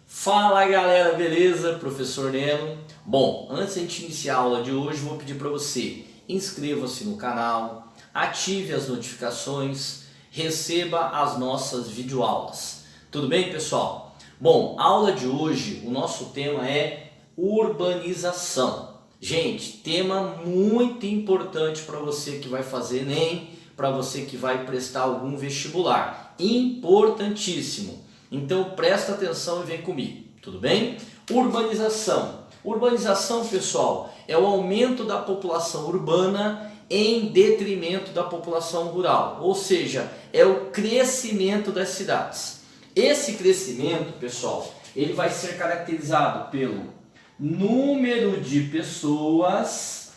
Fala galera, beleza? Professor Neno. Bom, antes de a gente iniciar a aula de hoje, vou pedir para você inscreva-se no canal, ative as notificações, receba as nossas videoaulas. Tudo bem, pessoal? Bom, a aula de hoje, o nosso tema é urbanização. Gente, tema muito importante para você que vai fazer Enem, para você que vai prestar algum vestibular. Importantíssimo. Então presta atenção e vem comigo, tudo bem? Urbanização. Urbanização, pessoal, é o aumento da população urbana em detrimento da população rural, ou seja, é o crescimento das cidades. Esse crescimento, pessoal, ele vai ser caracterizado pelo número de pessoas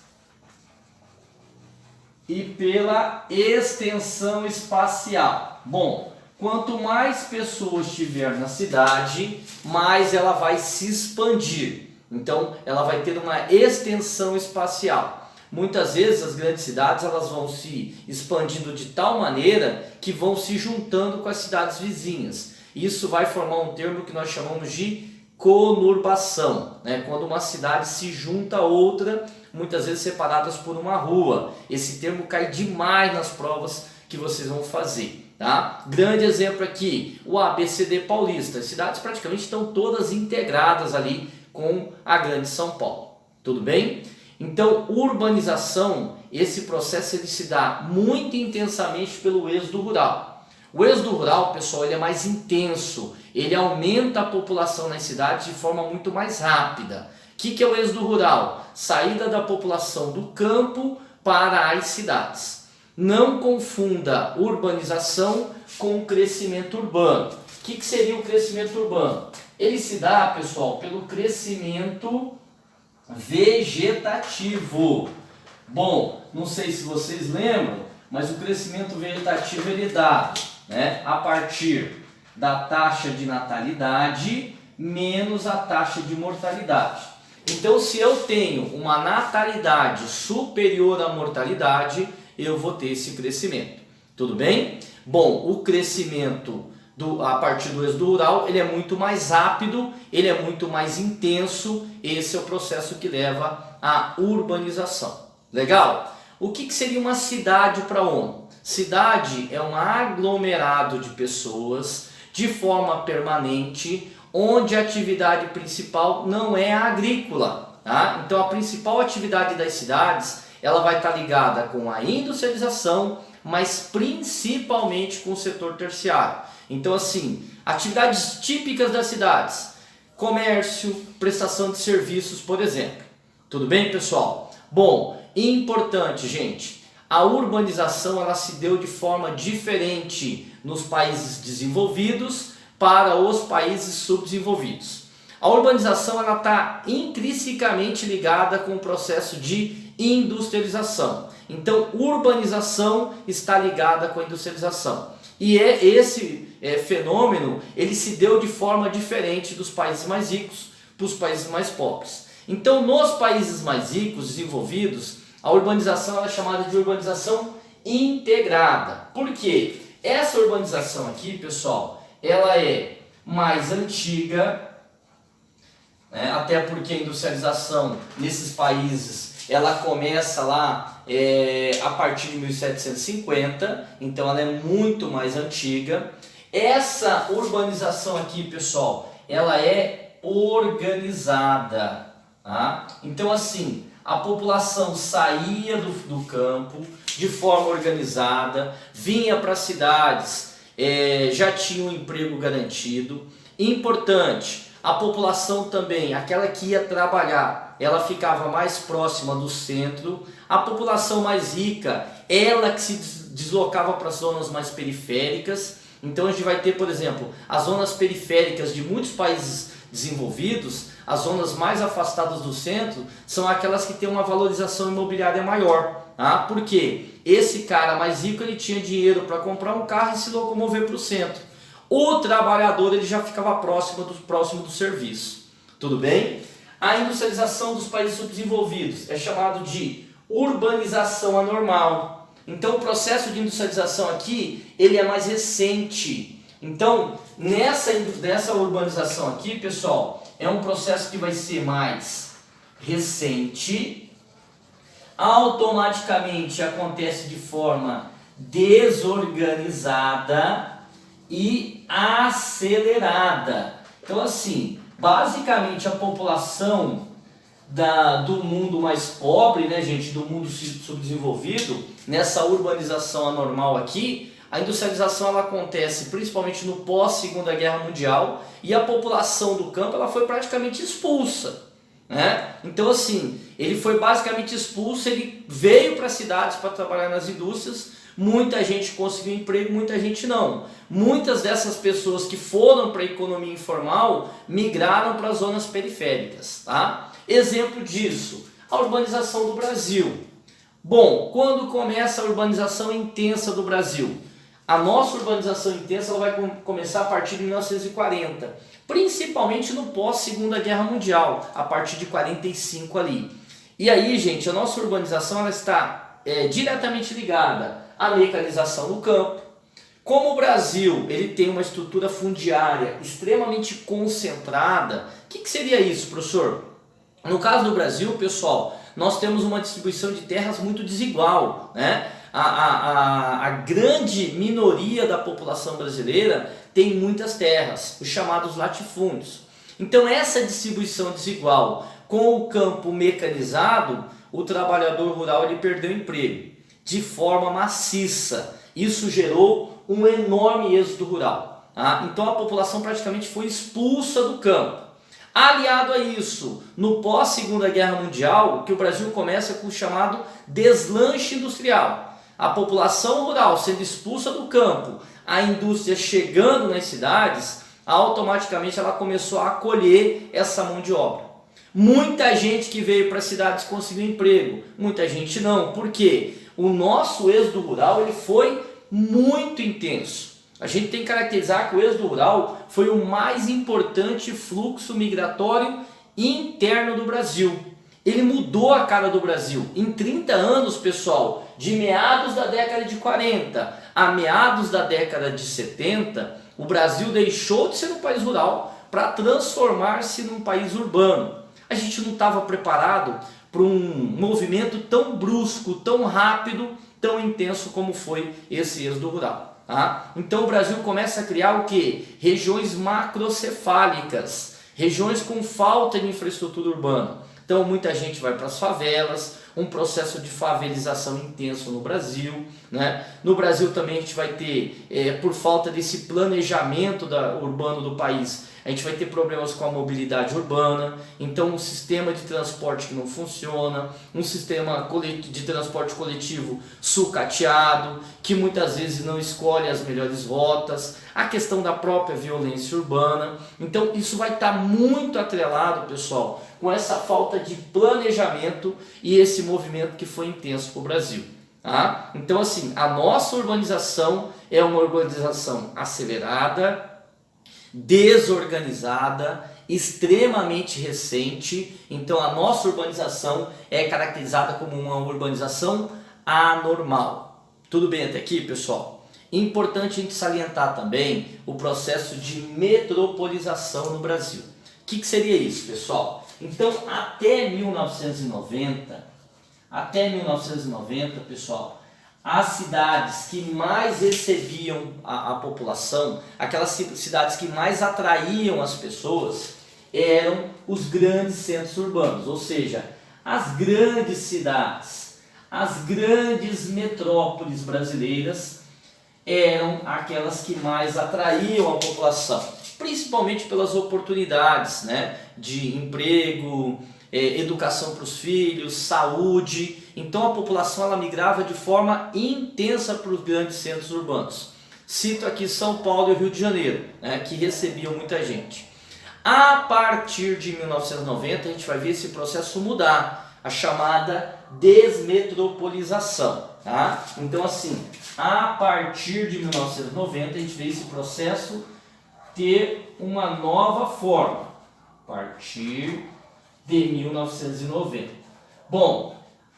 e pela extensão espacial. Bom, quanto mais pessoas tiver na cidade, mais ela vai se expandir. Então, ela vai ter uma extensão espacial. Muitas vezes as grandes cidades elas vão se expandindo de tal maneira que vão se juntando com as cidades vizinhas. Isso vai formar um termo que nós chamamos de conurbação, né? Quando uma cidade se junta a outra, muitas vezes separadas por uma rua. Esse termo cai demais nas provas que vocês vão fazer. Tá? Grande exemplo aqui, o ABCD paulista. As cidades praticamente estão todas integradas ali com a grande São Paulo. Tudo bem? Então, urbanização, esse processo ele se dá muito intensamente pelo êxodo rural. O êxodo rural, pessoal, ele é mais intenso. Ele aumenta a população nas cidades de forma muito mais rápida. O que é o êxodo rural? Saída da população do campo para as cidades. Não confunda urbanização com crescimento urbano. O que seria o crescimento urbano? Ele se dá, pessoal, pelo crescimento vegetativo. Bom, não sei se vocês lembram, mas o crescimento vegetativo ele dá, né, a partir da taxa de natalidade menos a taxa de mortalidade. Então, se eu tenho uma natalidade superior à mortalidade, eu vou ter esse crescimento. Tudo bem? Bom, o crescimento a partir do êxodo rural, ele é muito mais rápido, ele é muito mais intenso. Esse é o processo que leva à urbanização. Legal? O que seria uma cidade para a ONU? Cidade é um aglomerado de pessoas de forma permanente, onde a atividade principal não é agrícola. Tá? Então, a principal atividade das cidades ela vai estar ligada com a industrialização, mas principalmente com o setor terciário. Então, assim, atividades típicas das cidades, comércio, prestação de serviços, por exemplo. Tudo bem, pessoal? Bom, importante, gente, a urbanização ela se deu de forma diferente nos países desenvolvidos para os países subdesenvolvidos. A urbanização ela está intrinsecamente ligada com o processo de industrialização. Então, urbanização está ligada com a industrialização. E esse fenômeno ele se deu de forma diferente dos países mais ricos para os países mais pobres. Então, nos países mais ricos, desenvolvidos, a urbanização é chamada de urbanização integrada. Por quê? Essa urbanização aqui, pessoal, ela é mais antiga, né? Até porque a industrialização nesses países ela começa lá a partir de 1750, então ela é muito mais antiga. Essa urbanização aqui, pessoal, ela é organizada. Tá? Então, assim, a população saía do campo de forma organizada, vinha para as cidades, já tinha um emprego garantido. Importante, a população também, aquela que ia trabalhar, ela ficava mais próxima do centro. A população mais rica, ela que se deslocava para as zonas mais periféricas. Então a gente vai ter, por exemplo, as zonas periféricas de muitos países desenvolvidos, as zonas mais afastadas do centro, são aquelas que têm uma valorização imobiliária maior. Tá? Porque esse cara mais rico ele tinha dinheiro para comprar um carro e se locomover para o centro. O trabalhador ele já ficava próximo do serviço. Tudo bem? A industrialização dos países subdesenvolvidos é chamado de urbanização anormal. Então o processo de industrialização aqui, ele é mais recente. Então, nessa urbanização aqui, pessoal, é um processo que vai ser mais recente, automaticamente acontece de forma desorganizada e acelerada. Então assim, basicamente a população do mundo mais pobre, né, gente, do mundo subdesenvolvido, nessa urbanização anormal aqui, a industrialização ela acontece principalmente no pós-Segunda Guerra Mundial e a população do campo ela foi praticamente expulsa, né? Então assim, ele foi basicamente expulso, ele veio para as cidades para trabalhar nas indústrias, muita gente conseguiu emprego, muita gente não. Muitas dessas pessoas que foram para a economia informal migraram para as zonas periféricas, tá? Exemplo disso, a urbanização do Brasil. Bom, quando começa a urbanização intensa do Brasil? A nossa urbanização intensa ela vai começar a partir de 1940, principalmente no pós-Segunda Guerra Mundial, a partir de 45 ali. E aí, gente, a nossa urbanização ela está diretamente ligada à mecanização do campo. Como o Brasil ele tem uma estrutura fundiária extremamente concentrada, o que seria isso, professor? No caso do Brasil, pessoal, nós temos uma distribuição de terras muito desigual, né? A grande minoria da população brasileira tem muitas terras, os chamados latifúndios. Então essa distribuição desigual, com o campo mecanizado, o trabalhador rural ele perdeu emprego de forma maciça. Isso gerou um enorme êxodo rural. Tá? Então a população praticamente foi expulsa do campo. Aliado a isso, no pós-Segunda Guerra Mundial, que o Brasil começa com o chamado deslanche industrial. A população rural sendo expulsa do campo, a indústria chegando nas cidades, automaticamente ela começou a acolher essa mão de obra. Muita gente que veio para as cidades conseguiu emprego, muita gente não. Por quê? O nosso êxodo rural ele foi muito intenso. A gente tem que caracterizar que o êxodo rural foi o mais importante fluxo migratório interno do Brasil. Ele mudou a cara do Brasil. Em 30 anos, pessoal, de meados da década de 40 a meados da década de 70, o Brasil deixou de ser um país rural para transformar-se num país urbano. A gente não estava preparado para um movimento tão brusco, tão rápido, tão intenso como foi esse êxodo rural. Tá? Então o Brasil começa a criar o que? Regiões macrocefálicas, regiões com falta de infraestrutura urbana. Então muita gente vai para as favelas, um processo de favelização intenso no Brasil, né? No Brasil também a gente vai ter, por falta desse planejamento urbano do país, a gente vai ter problemas com a mobilidade urbana, então um sistema de transporte que não funciona, um sistema de transporte coletivo sucateado, que muitas vezes não escolhe as melhores rotas, a questão da própria violência urbana. Então isso vai estar muito atrelado, pessoal, com essa falta de planejamento e esse movimento que foi intenso para o Brasil. Tá? Então assim, a nossa urbanização é uma urbanização acelerada, desorganizada, extremamente recente. Então a nossa urbanização é caracterizada como uma urbanização anormal. Tudo bem até aqui, pessoal? Importante a gente salientar também o processo de metropolização no Brasil. O que seria isso, pessoal? Então até 1990, pessoal, as cidades que mais recebiam a população, aquelas cidades que mais atraíam as pessoas, eram os grandes centros urbanos, ou seja, as grandes cidades, as grandes metrópoles brasileiras eram aquelas que mais atraíam a população, principalmente pelas oportunidades, né, de emprego, educação para os filhos, saúde. Então a população ela migrava de forma intensa para os grandes centros urbanos. Cito aqui São Paulo e Rio de Janeiro, né, que recebiam muita gente. A partir de 1990 a gente vai ver esse processo mudar, a chamada desmetropolização. Tá? Então assim, a partir de 1990 a gente vê esse processo ter uma nova forma, a partir de 1990. Bom,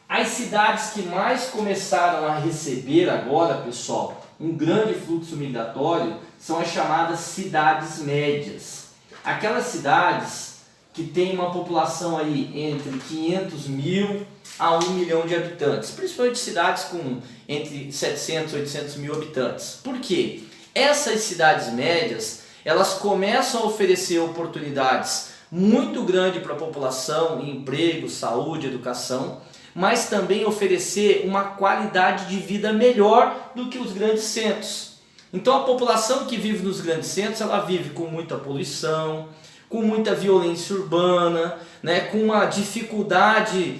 As cidades que mais começaram a receber agora, pessoal, um grande fluxo migratório são as chamadas cidades médias. Aquelas cidades que têm uma população aí entre 500 mil a 1 milhão de habitantes, principalmente cidades com entre 700 e 800 mil habitantes. Por quê? Essas cidades médias, elas começam a oferecer oportunidades muito grandes para a população, em emprego, saúde, educação, mas também oferecer uma qualidade de vida melhor do que os grandes centros. Então a população que vive nos grandes centros, ela vive com muita poluição, com muita violência urbana, né, com uma dificuldade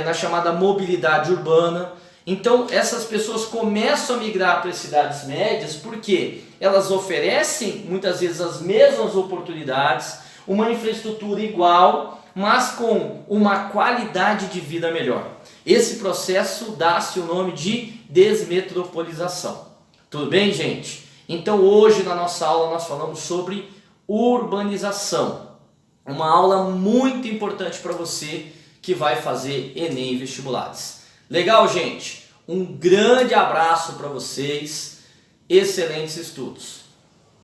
na chamada mobilidade urbana. Então essas pessoas começam a migrar para as cidades médias porque elas oferecem muitas vezes as mesmas oportunidades, uma infraestrutura igual, mas com uma qualidade de vida melhor. Esse processo dá-se o nome de desmetropolização. Tudo bem, gente? Então hoje na nossa aula nós falamos sobre urbanização. Uma aula muito importante para você que vai fazer Enem e vestibulares. Legal, gente? Um grande abraço para vocês. Excelentes estudos.